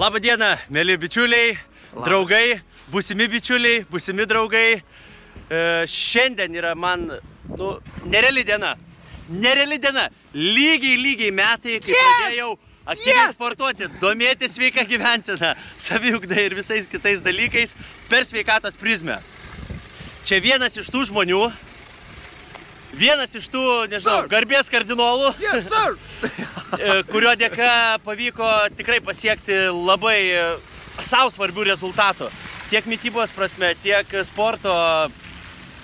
Labą dieną, mėly bičiuliai, draugai, būsimi bičiuliai, būsimi draugai. Šiandien yra man, nereali diena. Nereali diena. Lygiai metai, kai pradėjau aktyviai sportuoti, domėtis sveika gyvensena, saviugda ir visais kitais dalykais per sveikatos prizmę. Čia vienas iš tų žmonių, vienas iš tų, nežinau, garbės kardinolų, kurio dėka pavyko tikrai pasiekti labai savo svarbių rezultatų. Tiek mitybos prasme, tiek sporto,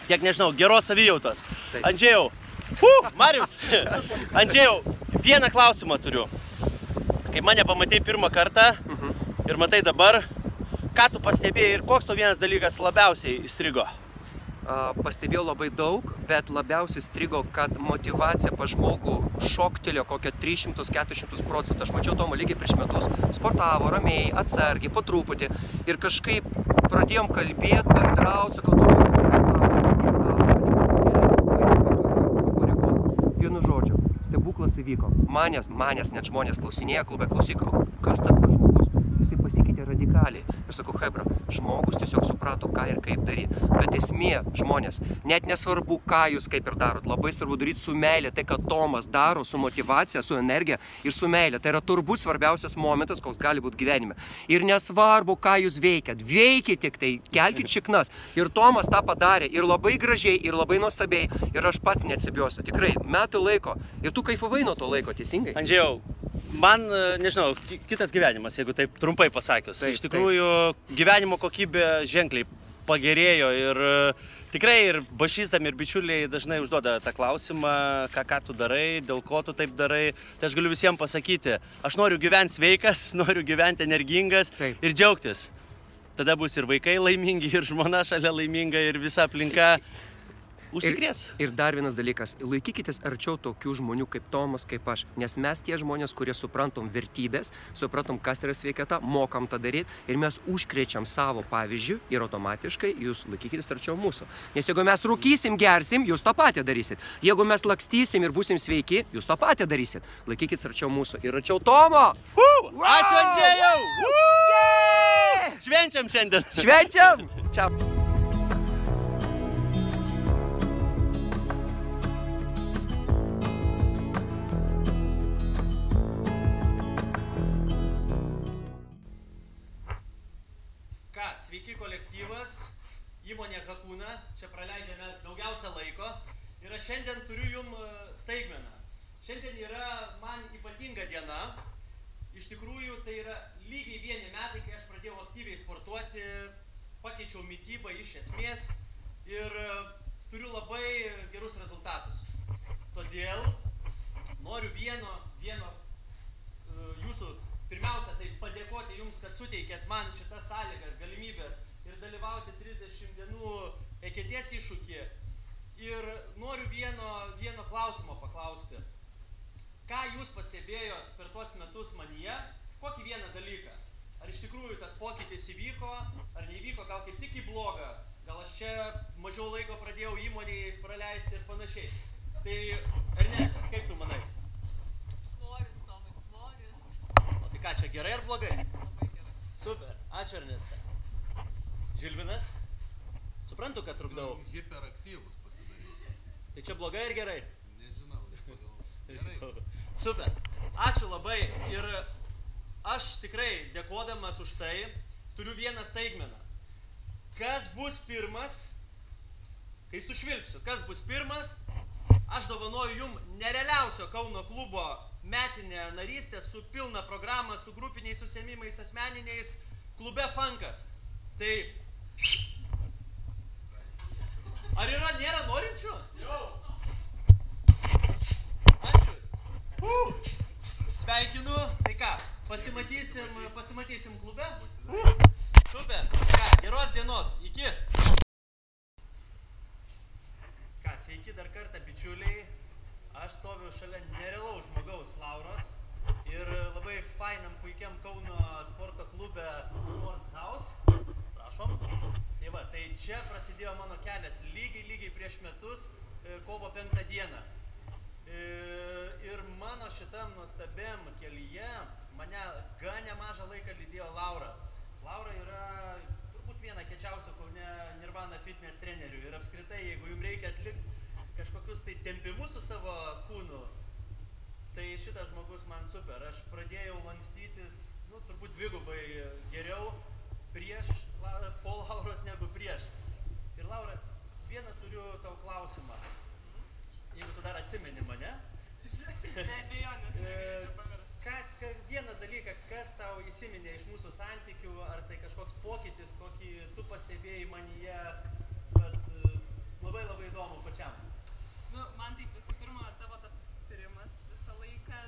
tiek, nežinau, geros savijautos. Andžėjau, Marius, Andžėjau, vieną klausimą turiu. Kai mane pamatei pirmą kartą ir matai dabar, ką tu pastebėjai ir koks tau vienas dalykas labiausiai įstrigo? Pastebėjau labai daug, bet labiausiai strigo, kad motyvacija pas žmogų šoktelėjo kokią 300–400%. Aš mačiau Tomą lygiai prieš metus, sportavo ramiai, atsargiai, po truputį ir kažkaip pradėjom kalbėti, bendrauti, vienu žodžiu, stebuklas įvyko. Manęs net žmonės klausinėja klube, klausyk, kas tas žmogus? Jisai pasikeitė radikaliai. Ir sakau, hebra, žmogus tiesiog suprato, ką ir kaip daryti. Bet esmė, žmonės, net nesvarbu, ką jūs kaip ir darot, labai svarbu daryti su meilė. Tai, ką Tomas daro, su motyvacija, su energija ir su meilė. Tai yra turbūt svarbiausias momentas, koks gali būti gyvenime. Ir nesvarbu, ką jūs veikiat. Veikit tik tai, kelkit šiknas. Ir Tomas tą padarė. Ir labai gražiai, ir labai nuostabiai. Ir aš pats neatsibiosiu. Tikrai, metų laiko. Ir tu kaifavai nuo to laiko, teisingai? Andžėjau, man, nežinau, kitas gyvenimas, jeigu taip trumpai pasakius. Iš tikrųjų, gyvenimo kokybė ženkliai pagerėjo ir tikrai ir bašystami ir bičiuliai dažnai užduoda tą klausimą, ką tu darai, dėl ko tu taip darai. Tai aš galiu visiems pasakyti, aš noriu gyventi sveikas, noriu gyventi energingas ir džiaugtis. Tada bus ir vaikai laimingi, ir žmona šalia laiminga, ir visa aplinka užsikrės. Ir dar vienas dalykas, laikykitės arčiau tokių žmonių kaip Tomas, kaip aš, nes mes tie žmonės, kurie suprantam vertybės, suprantam, kas yra sveikata, mokam tą daryti ir mes užkrečiam savo pavyzdžių ir automatiškai jūs laikykitės arčiau mūsų. Nes jeigu mes rūkysim, gersim, jūs tą patį darysit. Jeigu mes lakstysim ir būsim sveiki, jūs tą patį darysit. Laikykitės arčiau mūsų ir arčiau Tomo! Ačiū, Andžėjau! Švenčiam šiandien! Švenčiam! Čia. Sveiki kolektyvas, įmonė Kakuna, čia praleidžiame daugiausia laiko ir aš šiandien turiu jums staigmeną. Šiandien yra man ypatinga diena, iš tikrųjų tai yra lygiai 1 metai, kai aš pradėjau aktyviai sportuoti, pakeičiau mitybą iš esmės ir turiu labai gerus rezultatus. Todėl noriu vieno jūsų pirmiausia, tai padėkoti jums, kad suteikėt man šitas sąlygas, galimybės ir dalyvauti 30 dienų eketės iššūkį. Ir noriu vieno klausimo paklausti. Ką jūs pastebėjot per tuos metus manyje? Kokį vieną dalyką? Ar iš tikrųjų tas pokytis įvyko, ar neįvyko, gal kaip tik į blogą? Gal aš čia mažiau laiko pradėjau įmonėje praleisti ir panašiai? Tai, Ernesta, kaip tu manai? Ką, čia gerai ar blogai? Labai gerai. Super, ačiū Ernesta. Žilvinas, suprantu, kad trukdau. Hiperaktyvus pasidaryti. Tai čia blogai ar gerai? Nežinau, gerai. Super, ačiū labai ir aš tikrai dėkodamas už tai turiu vieną staigmeną. Kas bus pirmas, kai sušvilpsiu, kas bus pirmas, aš dovanoju jums nerealiausio Kauno klubo metinę narystę su pilna programa, su grupiniais užsiėmimais, asmeniniais, klube Funkas. Tai... Ar nėra norinčių? Jau. Andrius. Sveikinu. Tai ką, pasimatysim klube? Super. Ką, geros dienos. Iki. Ką, sveiki dar kartą, bičiuliai. Aš stoviu šalia nerealaus žmogaus Lauros ir labai fainam, puikiam Kauno sporto klube Sports House. Prašom. Tai va, tai čia prasidėjo mano kelias lygiai prieš metus, kovo 5 dieną. Ir mano šitam nuostabiam kelyje mane gan nemažą laiką lydėjo Laura. Laura yra turbūt viena kiečiausių Kaune Nirvana fitness trenerių ir apskritai, jeigu jums reikia atlikti kažkokius tai tempimus su savo kūnu, tai šitas žmogus man super. Aš pradėjau lankstytis, nu, turbūt dvigubai geriau prieš po Lauros negu prieš. Ir Laura, vieną turiu tau klausimą. Jeigu tu dar atsimeni mane. Neabejonės, negalėčiau pamiršti. Vieną dalyką, kas tau įsiminė iš mūsų santykių, ar tai kažkoks pokytis, kokį tu pastebėjai manyje, bet labai labai įdomu pačiam. Nu, man taip visų pirma, tavo tas susispyrimas visą laiką,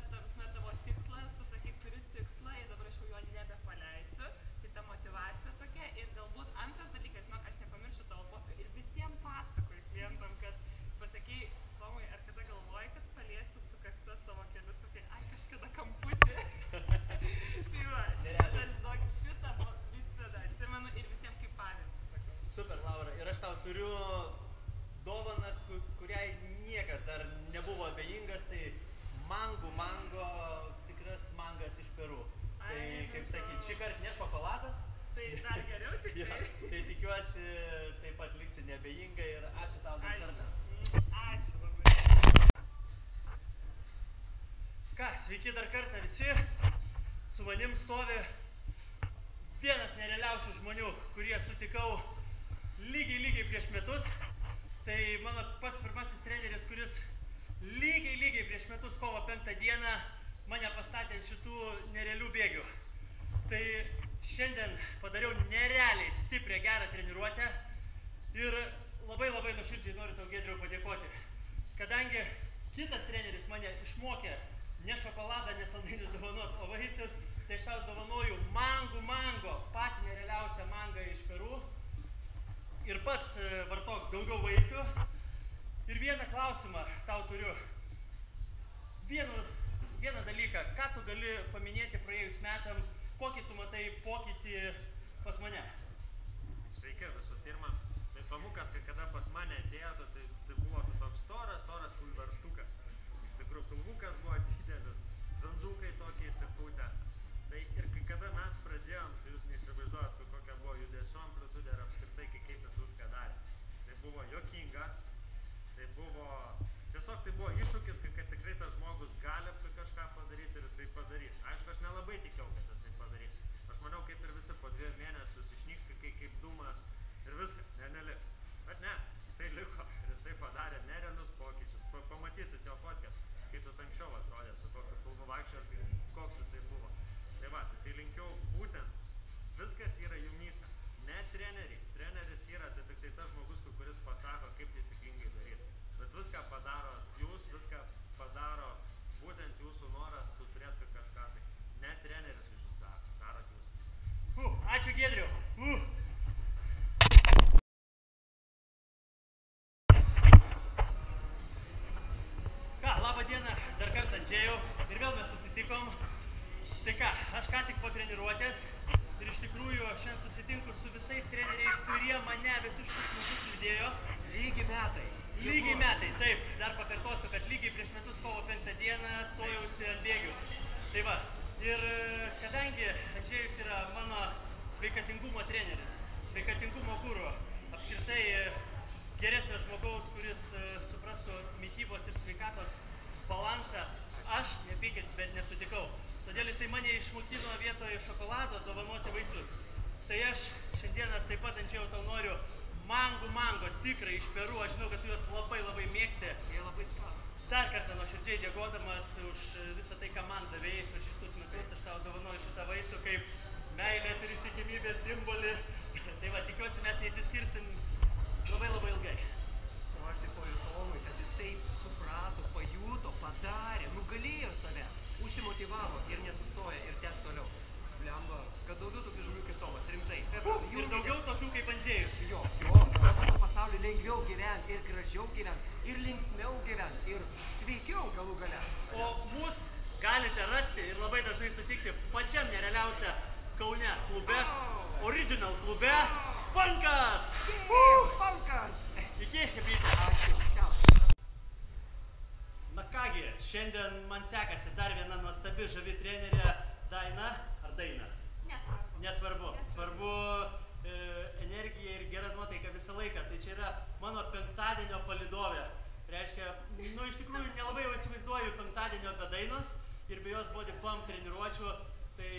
tavo tikslas, tu sakai, turi tikslą ir dabar aš jau jo nebepaleisiu, tai ta motyvacija tokia ir galbūt antras dalykas, žinok, aš nepamiršiu tavo posakio ir visiems pasakoju klientam, kas pasakei, Tomai, ar kada galvoji, kad paliesiu su kakta savo keliu, sakai, ai, kažkada kamputį. Tai va, šitą visada atsimenu ir visiems kaip pavyzdį sakau. Super, Laura, ir aš tau turiu dovaną, kuriai niekas dar nebuvo abejingas, tai mango, tikras mangas iš Peru. Tai, kaip sakyt, šį kartą ne šokoladas. Tai dar geriau tik tai. Tai tikiuosi, taip pat liksi neabejinga ir ačiū tau dar kartą. Ačiū labai. Ką, sveiki dar kartą visi. Su manim stovi vienas nerealiausių žmonių, kurie sutikau lygiai prieš metus. Tai mano pats pirmasis treneris, kuris lygiai prieš metus kovo 5 dieną mane pastatė ant šitų nerealių bėgių. Tai šiandien padariau nerealiai stiprią gerą treniruotę ir labai nuoširdžiai noriu tau, Giedriau, padėkoti. Kadangi kitas treneris mane išmokė ne šokoladą, ne saldainius dovanot, o vaisius, tai aš tau dovanoju mango, patį nerealiausią mangą iš Peru. Ir pats vartok daugiau vaisių. Ir vieną klausimą tau turiu. Vieną dalyką, ką tu gali paminėti praėjus metam, kokį tu matai pokytį pas mane? Sveiki, visų pirma. Tai Tomukas, kai kada pas mane atėjo, tai buvo toks storas kulverstukas. Iš tikrųjų, pilvukas buvo didelis, žandukai tokie įsipūtę. Tai ir kai kada mes pradėjom, tai jūs neįsivaizduojat, kokia buvo judesio amplitudė ir apskritai, kaip jis viską darė. Tai buvo juokinga, tiesiog tai buvo iššūkis, kad tikrai tas žmogus gali kažką padaryti ir jisai padarys. Aišku, aš nelabai tikėjau, kad jisai padarys. Aš maniau, kaip ir visi po 2 mėnesius išnyks kaip dūmas ir viskas, neliks. Bet ne, jisai liko ir jisai padarė nerealius pokyčius. Pamatysit jo fotkes, kaip jis anksčiau atrodė, su kokiu pilnu vaikščiu, koks jisai buvo. Tai va, tai linkiau būtent, viskas yra jumyse, ne treneriai. Treneris yra tai tik tai tas žmogus, kuris pasako, kaip taisyklingai daryti. Bet viską padaro jūs, viską padaro būtent jūsų noras, tu turėtų kažką tai. Ne treneris iš jūs darot jūs. Ačiū, Giedriau. Ką, labą dieną, dar kartą Andžėjau ir vėl mes susitikom. Tai ką, aš ką tik po treniruotės ir iš tikrųjų šiandien susitinku su visais treneriais, kurie mane visus šitus metus lydėjo. Lygiai metai, taip. Dar pakartosiu, kad lygiai prieš metus kovo 5 dieną stojausi ant bėgių. Tai va, ir kadangi Andžėjus yra mano sveikatingumo treneris, sveikatingumo guru, apskritai geresnio žmogaus, kuris suprastų mitybos ir sveikatos balansą, aš, nepykit, bet nesutikau. Todėl jisai mane išmokino vietoje šokolado dovanoti vaisius. Tai aš šiandieną taip pat, Andžėjau, tau noriu mango, tikrai iš Peru. Aš žinau, kad tu juos labai mėgsti. Jie labai skanūs. Dar kartą nuoširdžiai dėkodamas už visą tai, ką man davėjai per šitus metus. Aš tau dovanoju šitą vaisių kaip meilės ir ištikimybės simbolį. Tai va, tikiuosi, mes neįsiskirsim labai ilgai. O aš dėkoju Tomui, kad jisai suprato, pajuto, padarė, nugalėjo save, užsimotyvavo ir nesustoja ir tęs toliau. Blemba, kad daugiau tokių žmonių kaip Tomas, rimtai. Ir daugiau tokių kaip Andžėjus. Jo, mano pasaulyje lengviau gyventi ir gražiau gyventi, ir linksmiau gyventi, ir sveikiau galų gale. O mus galite rasti ir labai dažnai sutikti pačiam nerealiausia Kaune klube, Original klube, Funkas! Funkas! Iki, Hebrytė. Ačiū, čiau. Na kągi, šiandien man sekasi dar viena nuostabi žavi trenerė Daina ar Daina? Nesvarbu. Svarbu energija ir gera nuotaika visą laiką. Tai čia yra mano penktadienio palydovė. Reiškia, iš tikrųjų nelabai jau įsivaizduoju penktadienio be Dainos ir be jos body pump treniruočių. Tai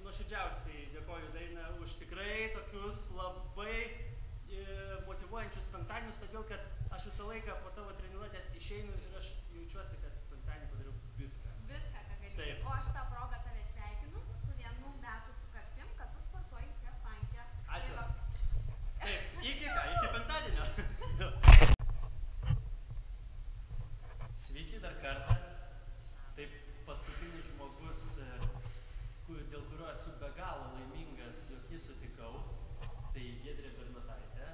nuoširdžiausiai dėkoju Daina už tikrai tokius labai motyvuojančius penktadienius, todėl kad aš visą laiką po tavo treniruotės išeinu ir aš jaučiuosi, kad penktadienį padariau viską. Viską, ką galėjai. Taip. O aš tą progą tave sveikinu su 1 metų sukaktim, kad tu sportuoji čia Franke. Ačiū. Taip, iki penktadienio. Sveiki dar kartą. Taip, paskutinis žmogus, dėl kurio esu be galo laimingas, jog jį sutikau, tai Giedrė Bernotaitė.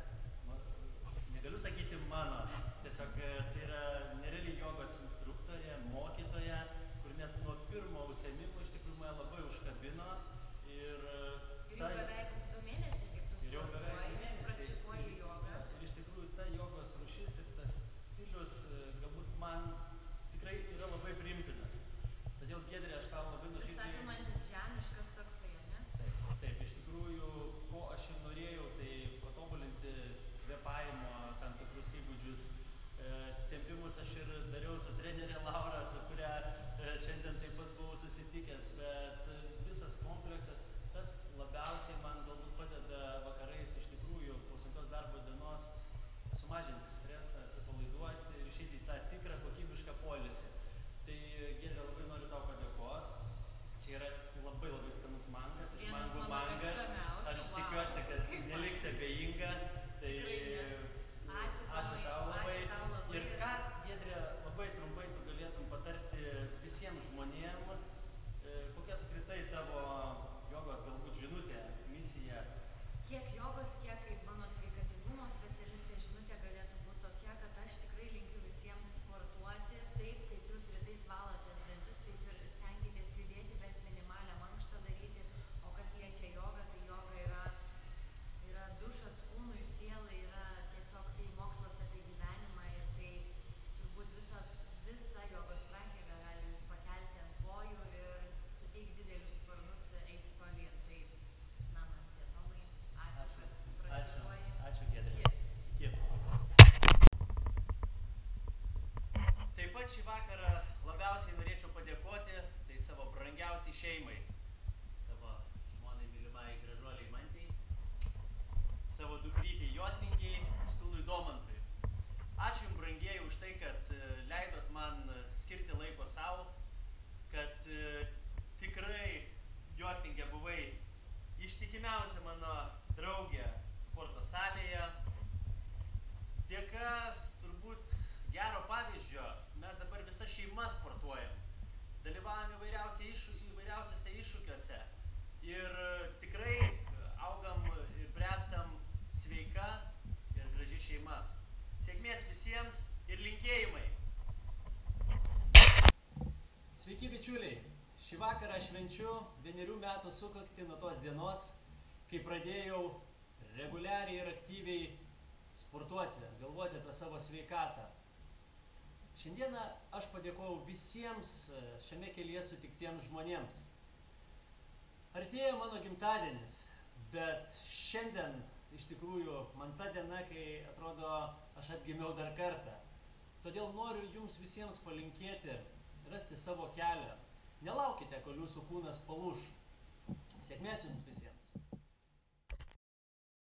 Negaliu sakyti mano, tiesiog tai yra nerealiai jogos instruktorė, mokytoja, kur net nuo pirmo užsiėmimo iš tikrųjų mane labai užkabino. Ir jau beveik 2 mėnesiai, kaip tu praktikuoji jogą. Ir iš tikrųjų ta jogos rūšis ir tas stilius galbūt man tikrai yra labai priimtinas. Todėl, Giedrė, aš tau labai nuoširdžiai... Visapimantis žemiškas toksai, ne? Taip, iš tikrųjų, ko aš ir norėjau, tai patobulinti kvėpavimo tam tikrus įgūdžius. Tempimus aš ir dariau su trenerė Laura, su kuria šiandien taip pat buvau susitikęs, bet visas kompleksas, tas labiausiai man galbūt padeda vakarais iš tikrųjų po sunkios darbo dienos sumažinti stresą, atsipalaiduoti ir išeiti į tą tikrą kokybišką poilsį. Tai, Giedrė, labai noriu tau padėkoti. Čia yra labai skanus mangas, iš mangų mangas. Aš tikiuosi, kad neliksi abejinga. Tai ačiū tau labai. Ir ką, Giedrė, labai trumpai tu galėtum patarti visiems žmonėm, kokia apskritai tavo jogos galbūt žinutė, misija? Kiek jogos, kiek kaip mano sveikatingumo specialistė žinutė galėtų būti tokia, kad aš tikrai linkiu visiems sportuoti taip, kaip jūs rytais valotės dantis, taip ir stenkitės judėti, bent minimalią mankštą daryti. O kas liečia jogą, tai joga yra dušas kūnui, sielai, yra tiesiog tai mokslas apie gyvenimą ir tai turbūt visa jogos praktika gali jūs pakelti ant kojų ir suteikti didelius sparnus eiti tolyn. Tai namaste, Tomai. Ačiū, kad praktikuoji. Ačiū, Giedrė. Iki. Taip pat šį vakarą labiausiai norėčiau padėkoti tai savo brangiausiai šeimai, savo žmonai mylimai gražuoliai Mantei, savo dukrytei Jotvingiai ir sūnui Domantui. Ačiū jums, brangieji, už tai, kad leidot man skirti laiko savo, kad tikrai Jotvingė buvai ištikimiausia mano draugė sporto salėje. Dėka turbūt gero pavyzdžio mes dabar visa šeima sportuojam, dalyvaujam įvairiausiose iššūkiuose ir tikrai augam ir brestam sveika ir graži šeima. Sėkmės visiems ir linkėjimai. Sveiki bičiuliai, šį vakarą švenčiu 1 metų sukaktį nuo tos dienos, kai pradėjau reguliariai ir aktyviai sportuoti, galvoti apie savo sveikatą. Šiandieną aš padėkojau visiems šiame kelyje sutiktiems žmonėms. Artėja mano gimtadienis, bet šiandien iš tikrųjų man ta diena, kai atrodo aš atgimiau dar kartą. Todėl noriu jums visiems palinkėti rasti savo kelią. Nelaukite, kol jūsų kūnas palūš. Sėkmės jums visiems.